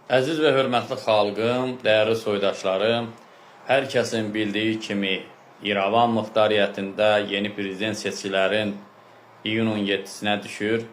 Əziz və hörmətli xalqım, dəyərli soydaşlarım, hər kəsin bildiyi kimi İrəvan muxtariyyətində yeni prezident seçkilərin iyunun 17-sinə düşür.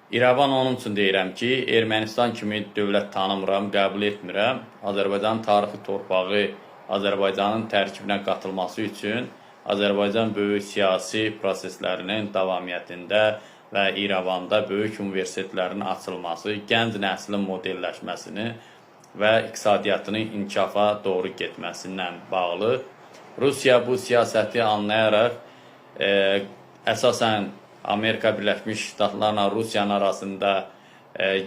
İrəvan onun üçün deyirəm ki, Ermənistan kimi dövlət tanımıram, qəbul etmirəm. Azərbaycan tarixi torpağı Azərbaycanın tərkibinə qatılması üçün Azərbaycan böyük siyasi proseslərinin davamiyyətində və İrəvanda böyük universitetlərin açılması, gənc nəslin modelləşməsini və iqtisadiyyatının inkişafa doğru getməsindən bağlı. Rusiya bu siyasəti anlayaraq əsasən Amerika Birləşmiş Ştatlarla Rusiyanın arasında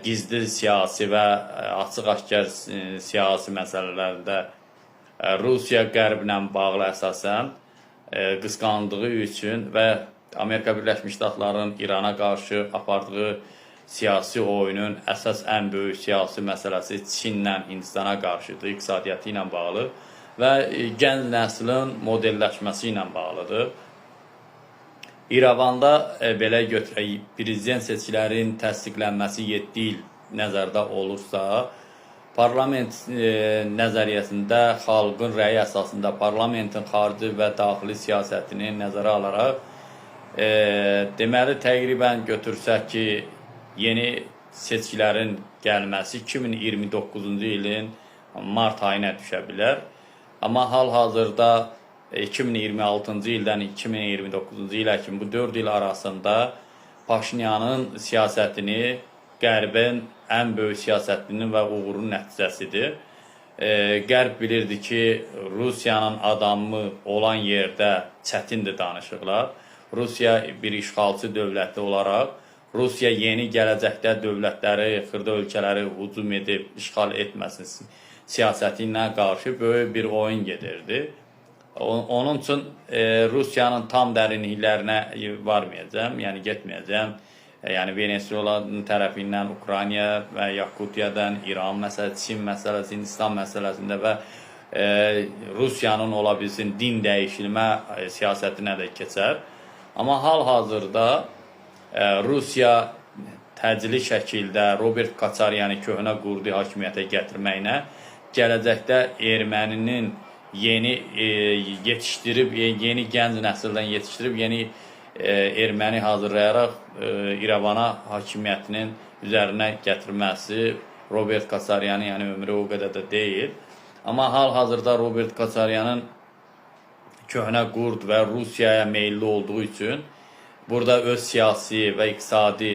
gizli siyasi və açıq-aşkar siyasi məsələlərdə Rusiya qərblə bağlı əsasən qısqandığı üçün və Amerika Birləşmiş Ştatlarının İrana qarşı apardığı siyasi oyunun əsas ən böyük siyasi məsələsi Çinlə Hindistana qarşıdır, iqtisadiyyatı ilə bağlı və gənc nəslin modelləşməsi ilə bağlıdır. İrəvanda belə götürək, prezident seçkilərinin təsdiqlənməsi 7 il nəzərdə olursa, parlament nəzəriyyəsində xalqın rəyi əsasında parlamentin xarici və daxili siyasətini nəzərə alaraq deməli təqribən götürsək ki, yeni seçkilərin gəlməsi 2029-cu ilin mart ayına düşə bilər. Amma hal-hazırda 2026-cı ildən 2029-cu ilə kimi bu 4 il arasında Paşinyanın siyasətini Qərbin ən böyük siyasətinin və uğurunun nəticəsidir. Qərb bilirdi ki, Rusiyanın adamı olan yerdə çətindir danışıqlar. Rusiya bir işğalçı dövləti olaraq, Rusiya yeni gələcəkdə dövlətləri, xırda ölkələri hücum edib, işğal etməsin siyasəti ilə qarşı böyük bir oyun gedirdi. Onun üçün Rusiyanın tam dərinliklərinə varmayacağım, yəni getməyəcəm. Yəni Venezuelanın tərəfindən Ukrayna və Yakutiyadan, İran məsələsi, Çin məsələsi, Hindistan məsələsində və Rusiyanın ola bilsin din dəyişilmə siyasətinə də keçər. Amma hal-hazırda Rusiya təcili şəkildə Robert Koçaryanı köhnə qurdu hakimiyyətə gətirməklə gələcəkdə erməninin yeni yetişdirib, yeni gənc nəsildən yetişdirib, yeni erməni hazırlayaraq İrəvana hakimiyyətinin üzərinə gətirməsi Robert Koçaryanın yəni ömrü o qədər də deyil. Amma hal-hazırda Robert Koçaryanın köhnə qurd və Rusiyaya meyilli olduğu üçün burada öz siyasi və iqtisadi